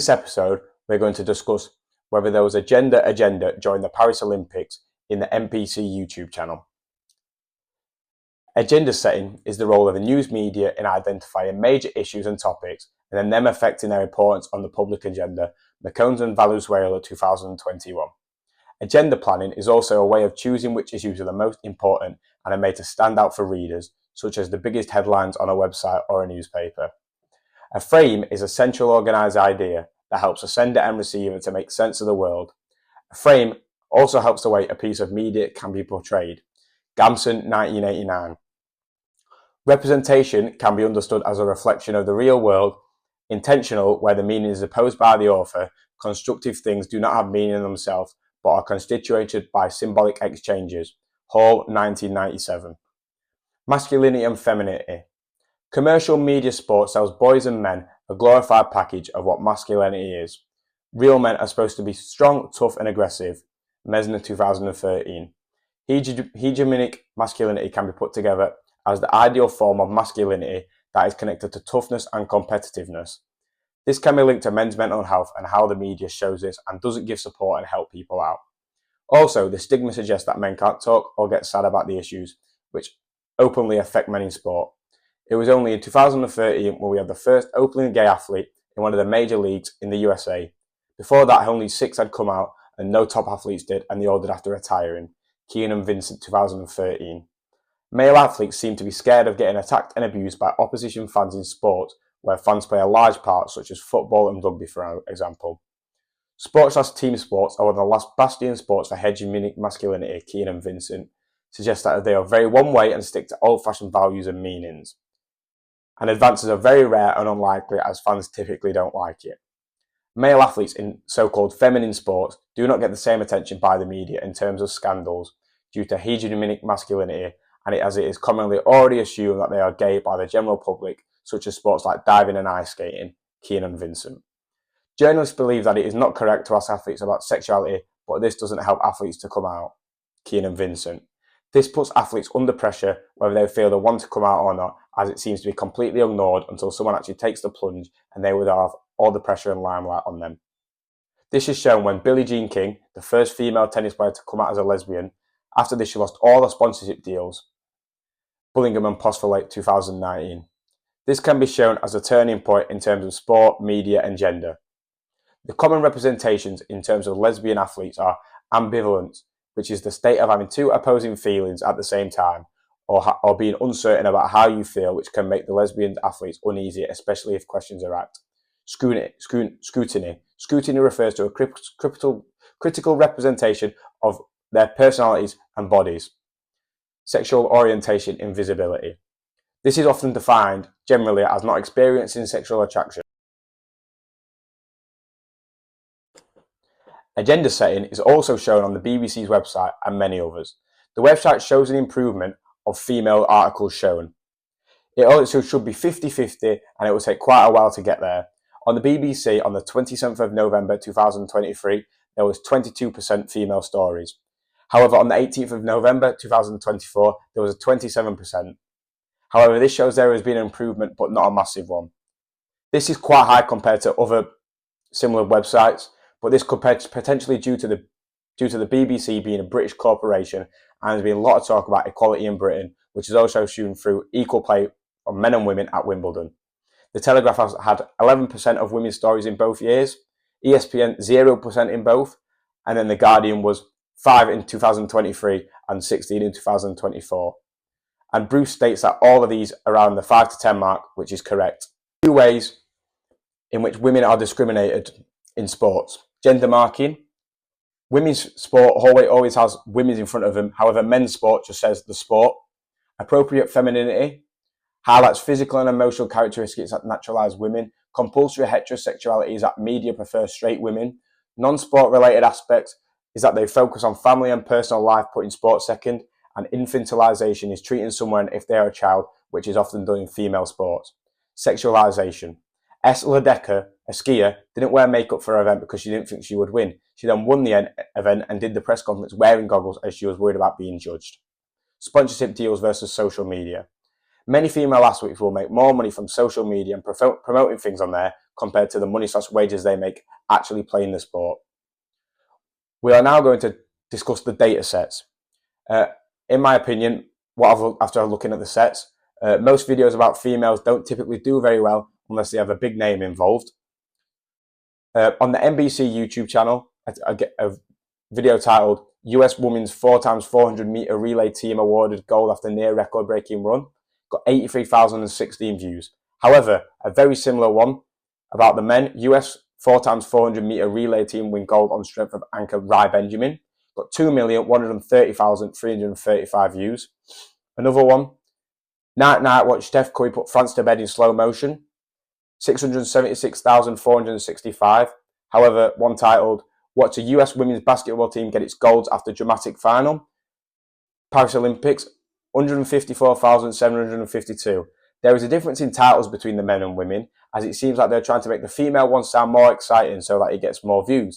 this episode, we're going to discuss whether there was a gender agenda during the Paris Olympics in the NPC YouTube channel. Agenda setting is the role of the news media in identifying major issues and topics and then them affecting their importance on the public agenda, McCones and Valenzuela 2021. Agenda planning is also a way of choosing which issues are the most important and are made to stand out for readers, such as the biggest headlines on a website or a newspaper. A frame is a central organised idea that helps the sender and receiver to make sense of the world. A frame also helps the way a piece of media can be portrayed. Gamson, 1989. Representation can be understood as a reflection of the real world, intentional where the meaning is opposed by the author. Constructive things do not have meaning in themselves but are constituted by symbolic exchanges. Hall, 1997. Masculinity and femininity. Commercial media sport sells boys and men a glorified package of what masculinity is. Real men are supposed to be strong, tough and aggressive. Mesner, 2013. Hegemonic masculinity can be put together as the ideal form of masculinity that is connected to toughness and competitiveness. This can be linked to men's mental health and how the media shows this and doesn't give support and help people out. Also, the stigma suggests that men can't talk or get sad about the issues, which openly affect men in sport. It was only in 2013 when we had the first openly gay athlete in one of the major leagues in the USA. Before that, only 6 had come out and no top athletes did, and they all did after retiring. Keenan Vincent, 2013. Male athletes seem to be scared of getting attacked and abused by opposition fans in sports where fans play a large part, such as football and rugby, for example. Sports/team sports are one of the last bastion sports for hegemonic masculinity. Keenan Vincent suggests that they are very one-way and stick to old-fashioned values and meanings. And advances are very rare and unlikely as fans typically don't like it. Male athletes in so-called feminine sports do not get the same attention by the media in terms of scandals due to hegemonic masculinity, and as it is commonly already assumed that they are gay by the general public, such as sports like diving and ice skating. Keenan Vincent. Journalists believe that it is not correct to ask athletes about sexuality, but this doesn't help athletes to come out. Keenan Vincent. This puts athletes under pressure whether they feel they want to come out or not, as it seems to be completely ignored until someone actually takes the plunge and they would have all the pressure and limelight on them. This is shown when Billie Jean King, the first female tennis player to come out as a lesbian, after this she lost all the sponsorship deals. Bullingham and Postlewaite, 2019. This can be shown as a turning point in terms of sport, media and gender. The common representations in terms of lesbian athletes are ambivalence, which is the state of having two opposing feelings at the same time, or being uncertain about how you feel, which can make the lesbian athletes uneasy, especially if questions are asked. Scrutiny. Scrutiny refers to a critical representation of their personalities and bodies. Sexual orientation, invisibility. This is often defined generally as not experiencing sexual attraction. Agenda setting is also shown on the BBC's website and many others. The website shows an improvement of female articles shown. It also should be 50-50 and it will take quite a while to get there. On the BBC on the 27th of November 2023, there was 22% female stories. However, on the 18th of November 2024, there was a 27%. However, this shows there has been an improvement, but not a massive one. This is quite high compared to other similar websites, but this could potentially due to the BBC being a British corporation, and there's been a lot of talk about equality in Britain, which is also shown through equal play of men and women at Wimbledon. The Telegraph has had 11% of women's stories in both years, ESPN 0% in both, and then The Guardian was 5 in 2023 and 16 in 2024. And Bruce states that all of these are around the 5 to 10 mark, which is correct. 2 ways in which women are discriminated in sports. Gender marking. Women's sport always has women's in front of them. However, men's sport just says the sport. Appropriate femininity. Highlights physical and emotional characteristics that naturalize women. Compulsory heterosexuality is that media prefer straight women. Non-sport related aspects is that they focus on family and personal life, putting sport second. And infantilization is treating someone if they are a child, which is often done in female sports. Sexualization. S. Ledecker, a skier, didn't wear makeup for her event because she didn't think she would win. She then won the event and did the press conference wearing goggles as she was worried about being judged. Sponsorship deals versus social media. Many female athletes will make more money from social media and promoting things on there, compared to the money/wages they make actually playing the sport. We are now going to discuss the data sets. In my opinion, after looking at the sets, most videos about females don't typically do very well unless they have a big name involved. On the NBC YouTube channel, I get a video titled US Women's 4x400 meter relay team awarded gold after near record breaking run, got 83,016 views. However, a very similar one about the men, US 4x400 meter relay team win gold on strength of anchor Rai Benjamin, got 2,130,335 views. Another one, Night watch Steph Curry put France to bed in slow motion, 676,465. However, one titled, watch a US women's basketball team get its golds after dramatic final, Paris Olympics, 154,752. There is a difference in titles between the men and women, as it seems like they're trying to make the female one sound more exciting so that it gets more views.